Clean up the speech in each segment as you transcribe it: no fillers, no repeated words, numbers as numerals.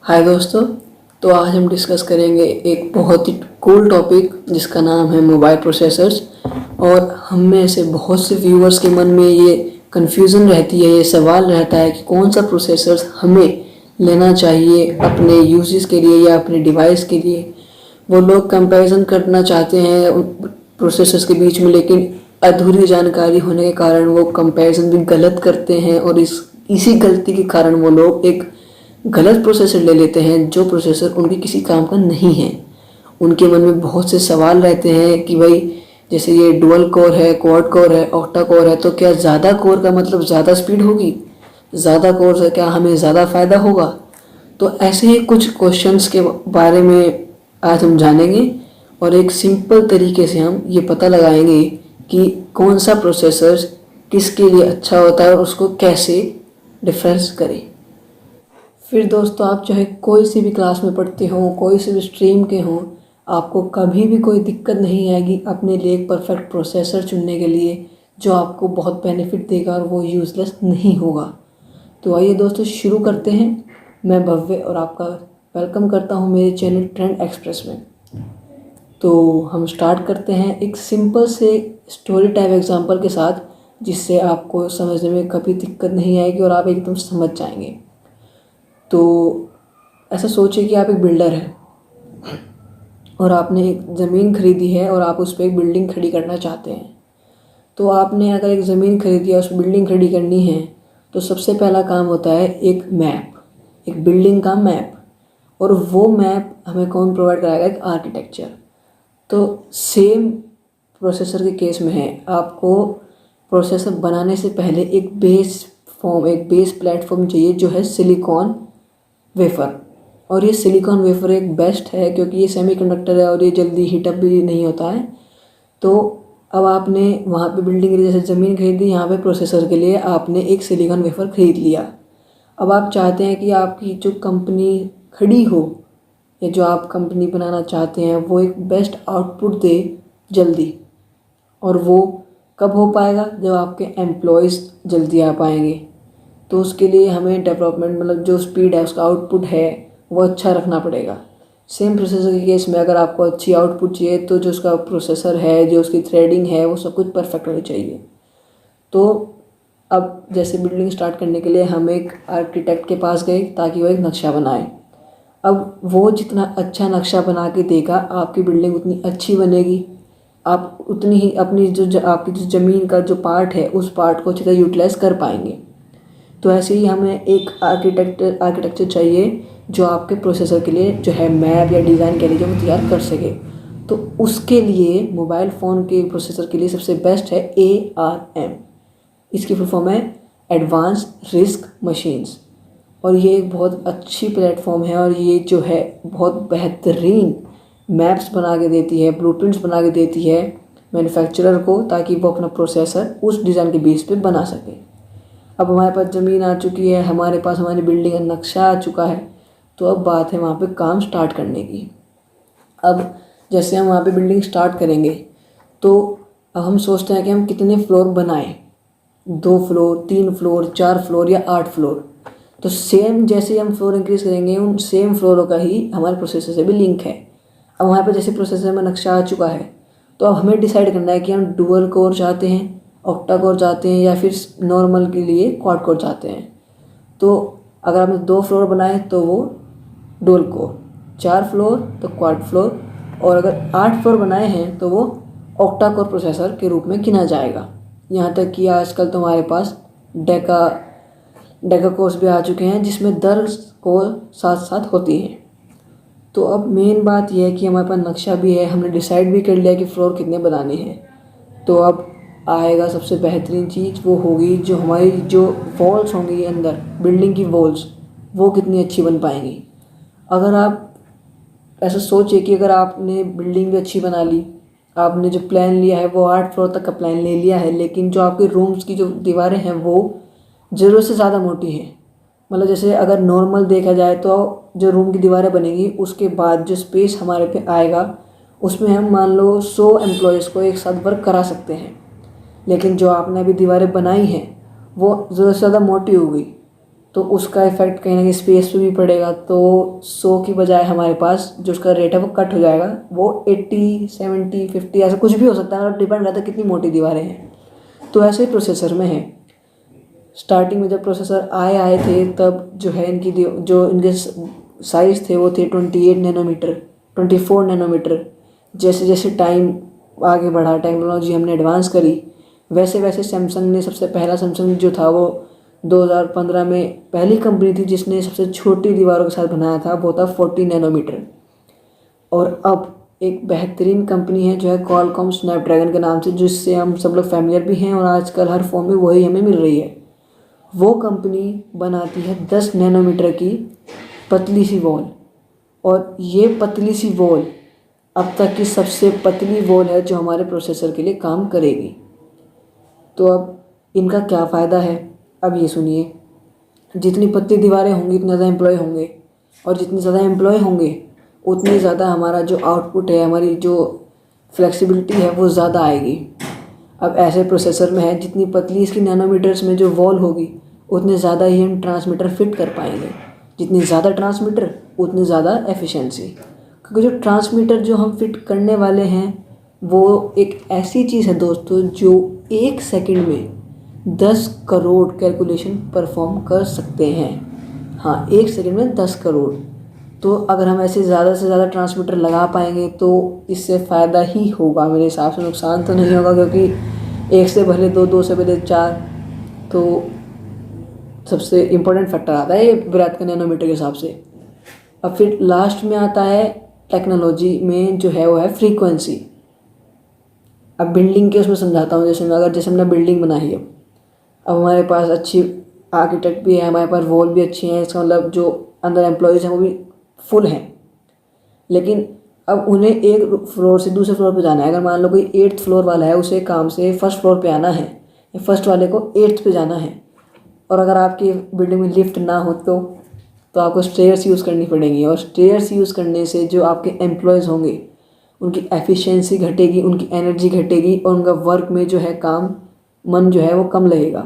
हाय दोस्तों। तो आज हम डिस्कस करेंगे एक बहुत ही कूल टॉपिक जिसका नाम है मोबाइल प्रोसेसर्स। और हम में से बहुत से व्यूअर्स के मन में ये कन्फ्यूज़न रहती है, ये सवाल रहता है कि कौन सा प्रोसेसर्स हमें लेना चाहिए अपने यूजेस के लिए या अपने डिवाइस के लिए। वो लोग कंपैरिजन करना चाहते हैं प्रोसेसर्स के बीच में, लेकिन अधूरी जानकारी होने के कारण वो कंपैरिजन भी गलत करते हैं और इसी गलती के कारण वो लोग एक गलत प्रोसेसर ले लेते हैं जो प्रोसेसर उनके किसी काम का नहीं है। उनके मन में बहुत से सवाल रहते हैं कि भाई जैसे ये डुअल कोर है, क्वाड कोर है, ऑक्टा कोर है, तो क्या ज़्यादा कोर का मतलब ज़्यादा स्पीड होगी, ज़्यादा कोर से क्या हमें ज़्यादा फ़ायदा होगा। तो ऐसे ही कुछ क्वेश्चंस के बारे में आज हम जानेंगे और एक सिंपल तरीके से हम ये पता लगाएंगे कि कौन सा प्रोसेसर किसके लिए अच्छा होता है और उसको कैसे डिफरेंस करें। फिर दोस्तों, आप चाहे कोई सी भी क्लास में पढ़ते हो, कोई सी भी स्ट्रीम के हों, आपको कभी भी कोई दिक्कत नहीं आएगी अपने लिए एक परफेक्ट प्रोसेसर चुनने के लिए जो आपको बहुत बेनिफिट देगा और वो यूज़लेस नहीं होगा। तो आइए दोस्तों शुरू करते हैं। मैं भव्य और आपका वेलकम करता हूं मेरे चैनल ट्रेंड एक्सप्रेस में। तो हम स्टार्ट करते हैं एक सिंपल से स्टोरी टाइप एग्जांपल के साथ, जिससे आपको समझने में कभी दिक्कत नहीं आएगी और आप एकदम समझ जाएंगे। तो ऐसा सोचिए कि आप एक बिल्डर हैं और आपने एक ज़मीन खरीदी है और आप उस पर एक बिल्डिंग खड़ी करना चाहते हैं। तो आपने अगर एक ज़मीन खरीदी है, उस बिल्डिंग खड़ी करनी है, तो सबसे पहला काम होता है एक मैप, एक बिल्डिंग का मैप। और वो मैप हमें कौन प्रोवाइड कराएगा? एक आर्किटेक्चर। तो सेम प्रोसेसर के केस में है, आपको प्रोसेसर बनाने से पहले एक बेस प्लेटफॉर्म चाहिए जो है सिलिकॉन वेफर। और ये सिलिकॉन वेफर एक बेस्ट है क्योंकि ये सेमीकंडक्टर है और ये जल्दी हीटअप भी नहीं होता है। तो अब आपने वहाँ पे बिल्डिंग के लिए जैसे ज़मीन खरीदी, यहाँ पे प्रोसेसर के लिए आपने एक सिलिकॉन वेफर ख़रीद लिया। अब आप चाहते हैं कि आपकी जो कंपनी खड़ी हो या जो आप कंपनी बनाना चाहते हैं वो एक बेस्ट आउटपुट दे जल्दी। और वो कब हो पाएगा? जब आपके एम्प्लॉयज़ जल्दी आ पाएंगे। तो उसके लिए हमें डेवलपमेंट मतलब जो स्पीड है, उसका आउटपुट है, वो अच्छा रखना पड़ेगा। सेम प्रोसेसर के केस में अगर आपको अच्छी आउटपुट चाहिए तो जो उसका प्रोसेसर है, जो उसकी थ्रेडिंग है, वो सब कुछ परफेक्ट होनी चाहिए। तो अब जैसे बिल्डिंग स्टार्ट करने के लिए हम एक आर्किटेक्ट के पास गए ताकि वो एक नक्शा बनाए। अब वो जितना अच्छा नक्शा बना के देगा, आपकी बिल्डिंग उतनी अच्छी बनेगी, आप उतनी ही अपनी आपकी जो ज़मीन का जो पार्ट है उस पार्ट को अच्छी तरह यूटिलाइज़ कर पाएंगे। तो ऐसे ही हमें एक आर्किटेक्चर चाहिए जो आपके प्रोसेसर के लिए जो है मैप या डिज़ाइन कह लीजिए वो तैयार कर सके। तो उसके लिए मोबाइल फ़ोन के प्रोसेसर के लिए सबसे बेस्ट है ARM। इसकी फुल फॉर्म है एडवांस रिस्क मशीन्स। और ये एक बहुत अच्छी प्लेटफॉर्म है और ये जो है बहुत बेहतरीन मैप्स बना के देती है, ब्लूप्रिंट्स बना के देती है मैन्युफैक्चरर को, ताकि वो अपना प्रोसेसर उस डिज़ाइन के बेस पे बना सके। अब हमारे पास ज़मीन आ चुकी है, हमारे पास हमारी बिल्डिंग का नक्शा आ चुका है, तो अब बात है वहाँ पे काम स्टार्ट करने की। अब जैसे हम वहाँ पे बिल्डिंग स्टार्ट करेंगे तो अब हम सोचते हैं कि हम कितने फ्लोर बनाएं, 2 फ्लोर, 3 फ्लोर, 4 फ्लोर या 8 फ्लोर। तो सेम जैसे ही हम फ्लोर इंक्रीज़ करेंगे उन सेम फ्लोरों का ही हमारे प्रोसेसर से भी लिंक है। अब वहाँ पे जैसे प्रोसेसर में नक्शा आ चुका है तो अब हमें डिसाइड करना है कि हम डुअल कोर चाहते हैं, ऑक्टा कोर चाहते हैं, या फिर नॉर्मल के लिए क्वाड कोर चाहते हैं। तो अगर आपने 2 फ्लोर बनाए तो वो डुअल कोर, 4 फ्लोर तो क्वाड फ्लोर, और अगर 8 फ्लोर बनाए हैं तो वो ऑक्टा कोर प्रोसेसर के रूप में गिना जाएगा। यहाँ तक कि आजकल तो हमारे पास डेका कोर्स भी आ चुके हैं जिसमें 10 कोर साथ साथ होती हैं। तो अब मेन बात यह है कि हमारे पास नक्शा भी है, हमने डिसाइड भी कर लिया कि फ्लोर कितने बनाने हैं। तो अब आएगा सबसे बेहतरीन चीज़, वो होगी जो हमारी जो वॉल्स होंगी अंदर बिल्डिंग की वॉल्स, वो कितनी अच्छी बन पाएंगी। अगर आप ऐसा सोचिए कि अगर आपने बिल्डिंग भी अच्छी बना ली, आपने जो प्लान लिया है वो 8 फ्लोर तक का प्लान ले लिया है, लेकिन जो आपके रूम्स की जो दीवारें हैं वो ज़रूरत से ज़्यादा मोटी हैं। मतलब जैसे अगर नॉर्मल देखा जाए तो जो रूम की दीवारें बनेगी उसके बाद जो स्पेस हमारे पे आएगा उसमें हम मान लो 100 एम्प्लॉयज़ को एक साथ वर्क करा सकते हैं। लेकिन जो आपने अभी दीवारें बनाई हैं वो ज़रूरत से ज़्यादा मोटी हो गई, तो उसका इफेक्ट कहीं ना कहीं स्पेस पे भी पड़ेगा। तो 100 की बजाय हमारे पास जो उसका रेट है वो कट हो जाएगा, वो 80, 70, 50 ऐसा कुछ भी हो सकता है, मतलब डिपेंड रहता है कितनी मोटी दीवारें हैं। तो ऐसे ही प्रोसेसर में है। स्टार्टिंग में जब प्रोसेसर आए थे तब जो है इनकी जो इनके साइज़ थे वो थे 28 नैनोमीटर, 24 नैनोमीटर। जैसे जैसे टाइम आगे बढ़ा, टेक्नोलॉजी हमने एडवांस करी, वैसे वैसे सैमसंग ने सबसे पहला सैमसंग जो था वो 2015 में पहली कंपनी थी जिसने सबसे छोटी दीवारों के साथ बनाया था, वो था 40 नैनोमीटर। और अब एक बेहतरीन कंपनी है जो है क्वालकॉम स्नैपड्रैगन के नाम से, जिससे हम सब लोग फैमिलियर भी हैं और आजकल हर फॉर्म में वही हमें मिल रही है। वो कंपनी बनाती है 10 नैनोमीटर की पतली सी वॉल, और ये पतली सी वॉल अब तक की सबसे पतली वॉल है जो हमारे प्रोसेसर के लिए काम करेगी। तो अब इनका क्या फ़ायदा है, अब ये सुनिए। जितनी पतली दीवारें होंगी उतने ज़्यादा एम्प्लॉय होंगे, और जितने ज़्यादा एम्प्लॉय होंगे उतनी ज़्यादा हमारा जो आउटपुट है, हमारी जो फ्लेक्सिबिलिटी है वो ज़्यादा आएगी। अब ऐसे प्रोसेसर में है जितनी पतली इसकी नैनोमीटर्स में जो वॉल होगी उतने ज़्यादा ही हम ट्रांसमीटर फिट कर पाएंगे। जितनी ज़्यादा ट्रांसमीटर उतनी ज़्यादा एफिशिएंसी, क्योंकि जो ट्रांसमीटर जो हम फिट करने वाले हैं वो एक ऐसी चीज़ है दोस्तों जो 1 सेकंड में 10 करोड़ कैलकुलेशन परफॉर्म कर सकते हैं। हाँ, 1 सेकंड में 10 करोड़। तो अगर हम ऐसे ज़्यादा से ज़्यादा ट्रांसमीटर लगा पाएंगे तो इससे फ़ायदा ही होगा मेरे हिसाब से, नुकसान तो नहीं होगा, क्योंकि 1 से पहले 2, 2 से पहले 4, तो सबसे इम्पोर्टेंट फैक्टर आता है ये ब्रेथ के नैनोमीटर के हिसाब से। अब फिर लास्ट में आता है टेक्नोलॉजी में जो है वो है फ्रीक्वेंसी। अब बिल्डिंग के उसमें समझाता हूँ। जैसे हमने बिल्डिंग बनाई है, अब हमारे पास अच्छी आर्किटेक्ट भी है, हमारे पास वॉल भी अच्छी हैं, इसका मतलब जो अंदर एम्प्लॉयज़ हैं वो भी फुल हैं। लेकिन अब उन्हें एक फ्लोर से दूसरे फ्लोर पे जाना है। अगर मान लो कोई 8th फ्लोर वाला है, उसे काम से फर्स्ट फ्लोर पे आना है, या फर्स्ट वाले को 8th पे जाना है, और अगर आपकी बिल्डिंग में लिफ्ट ना हो तो आपको स्टेयर्स यूज़ करनी पड़ेंगी। और स्टेयर्स यूज़ करने से जो आपके एम्प्लॉयज़ होंगे उनकी एफिशिएंसी घटेगी, उनकी एनर्जी घटेगी, और उनका वर्क में जो है काम मन जो है वो कम लगेगा।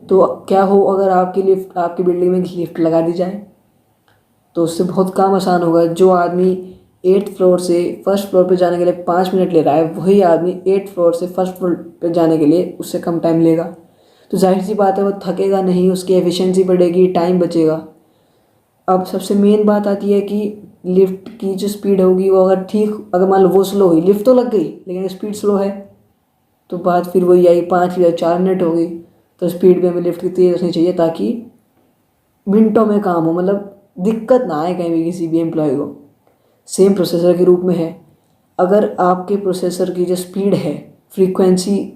तो क्या हो अगर आपकी बिल्डिंग में लिफ्ट लगा दी जाए, तो उससे बहुत काम आसान होगा। जो आदमी 8th फ्लोर से फर्स्ट फ्लोर पे जाने के लिए 5 मिनट ले रहा है, वही आदमी 8th फ्लोर से फर्स्ट फ्लोर पे जाने के लिए उससे कम टाइम लेगा। तो जाहिर सी बात है वो थकेगा नहीं, उसकी एफिशिएंसी बढ़ेगी, टाइम बचेगा। अब सबसे मेन बात आती है कि लिफ्ट की जो स्पीड होगी वो अगर मान लो वो स्लो हुई, लिफ्ट तो लग गई लेकिन स्पीड स्लो है, तो बात फिर वही आई, 5 या 4 मिनट हो गई। तो स्पीड भी हमें लिफ्ट की तेज़ रखनी चाहिए ताकि मिनटों में काम हो, मतलब दिक्कत ना आए कहीं भी किसी भी एम्प्लॉय को। सेम प्रोसेसर के रूप में है। अगर आपके प्रोसेसर की जो स्पीड है, फ्रीक्वेंसी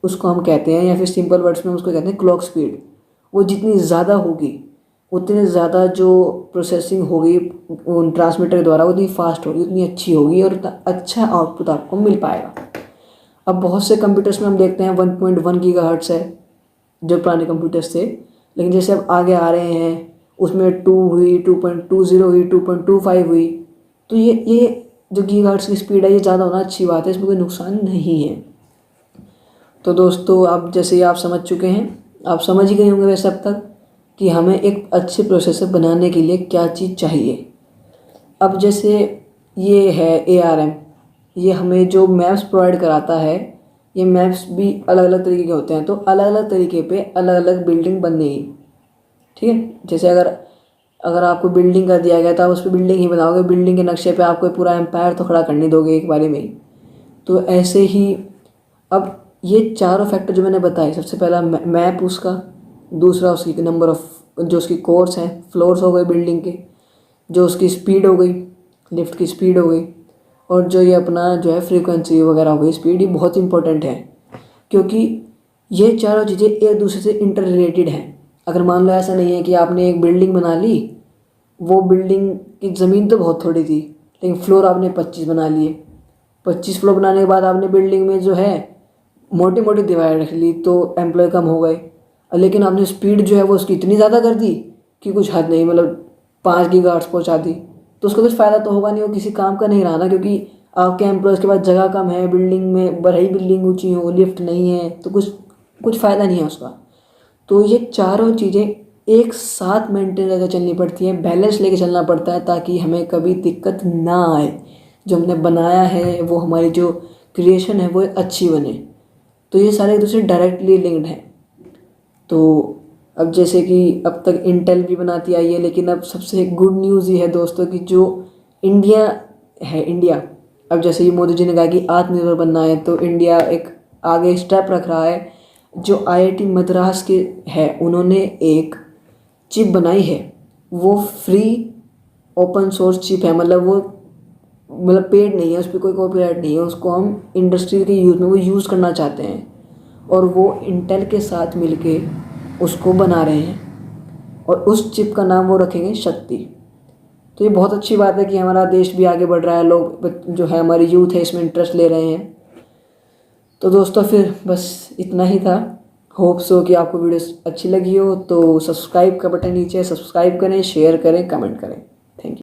उसको हम कहते हैं, या फिर सिंपल वर्ड्स में उसको कहते हैं क्लॉक स्पीड, वो जितनी ज़्यादा होगी उतनी ज़्यादा जो प्रोसेसिंग होगी ट्रांसमीटर द्वारा उतनी फास्ट होगी, उतनी अच्छी होगी, और उतना अच्छा आउटपुट आपको मिल पाएगा। अब बहुत से कंप्यूटर्स में हम देखते हैं 1.1 गीगाहर्ट्ज़ है जो पुराने कंप्यूटर्स थे, लेकिन जैसे अब आगे आ रहे हैं उसमें 2 हुई, 2.20 हुई, 2.25 हुई। तो ये जो गीगाहर्ट्ज़ की स्पीड है ये ज़्यादा होना अच्छी बात है, इसमें कोई नुकसान नहीं है। तो दोस्तों अब जैसे आप समझ चुके हैं, आप समझ ही गए होंगे वैसे अब तक कि हमें एक अच्छे प्रोसेसर बनाने के लिए क्या चीज़ चाहिए। अब जैसे ये है ARM, ये हमें जो मैप्स प्रोवाइड कराता है, ये मैप्स भी अलग अलग तरीके के होते हैं, तो अलग अलग तरीके पे अलग अलग बिल्डिंग बनेगी। ठीक है, जैसे अगर आपको बिल्डिंग का दिया गया तो आप उस पर बिल्डिंग ही बनाओगे, बिल्डिंग के नक्शे पे आपको पूरा एम्पायर तो खड़ा करने दोगे एक बारे में ही। तो ऐसे ही अब ये चारों फैक्टर जो मैंने बताए, सबसे पहला मैप उसका, दूसरा उसकी नंबर ऑफ जो उसकी कोर्स हैं, फ्लोर्स हो गए बिल्डिंग के, जो उसकी स्पीड हो गई, लिफ्ट की स्पीड हो गई, और जो ये अपना जो है फ्रीक्वेंसी वगैरह हो गई, स्पीड, ये बहुत इंपॉर्टेंट है क्योंकि ये चारों चीज़ें एक दूसरे से इंटर रिलेटेड हैं। अगर मान लो ऐसा नहीं है कि आपने एक बिल्डिंग बना ली, वो बिल्डिंग की ज़मीन तो बहुत थोड़ी थी लेकिन फ्लोर आपने 25 बना लिए, 25 फ्लोर बनाने के बाद आपने बिल्डिंग में जो है मोटी मोटी दीवारें रख ली तो एम्प्लॉय कम हो गए, लेकिन आपने स्पीड जो है वो उसकी इतनी ज़्यादा कर दी कि कुछ हद नहीं, मतलब 5 गीगाहर्ट्ज़ पहुँचा दी, तो उसका कुछ फ़ायदा तो होगा नहीं, वो किसी काम का नहीं रहा ना, क्योंकि आपके एम्प्लॉयज़ के पास जगह कम है, बिल्डिंग में बड़ी बिल्डिंग ऊंची हो, लिफ्ट नहीं है, तो कुछ फ़ायदा नहीं है उसका। तो ये चारों चीज़ें एक साथ मेंटेन करके चलनी पड़ती है, बैलेंस लेके चलना पड़ता है ताकि हमें कभी दिक्कत ना आए। जो हमने बनाया है वो हमारी जो क्रिएशन है वो अच्छी बने। तो ये सारे एक दूसरे डायरेक्टली लिंक्ड हैं। तो अब जैसे कि अब तक इंटेल भी बनाती आई है, लेकिन अब सबसे गुड न्यूज़ ये है दोस्तों कि जो इंडिया है, इंडिया अब जैसे ये मोदी जी ने कहा कि आत्मनिर्भर बनना है, तो इंडिया एक आगे स्टेप रख रहा है। जो आईआईटी मद्रास के है उन्होंने एक चिप बनाई है, वो फ्री ओपन सोर्स चिप है, मतलब वो पेड नहीं है, उस पर कोई कॉपीराइट नहीं है, उसको हम इंडस्ट्री के यूज़ में वो यूज़ करना चाहते हैं और वो इंटेल के साथ मिलके उसको बना रहे हैं और उस चिप का नाम वो रखेंगे शक्ति। तो ये बहुत अच्छी बात है कि हमारा देश भी आगे बढ़ रहा है, लोग जो है हमारी यूथ है इसमें इंटरेस्ट ले रहे हैं। तो दोस्तों फिर बस इतना ही था। होप सो कि आपको वीडियो अच्छी लगी हो, तो सब्सक्राइब का बटन नीचे है, सब्सक्राइब करें, शेयर करें, कमेंट करें।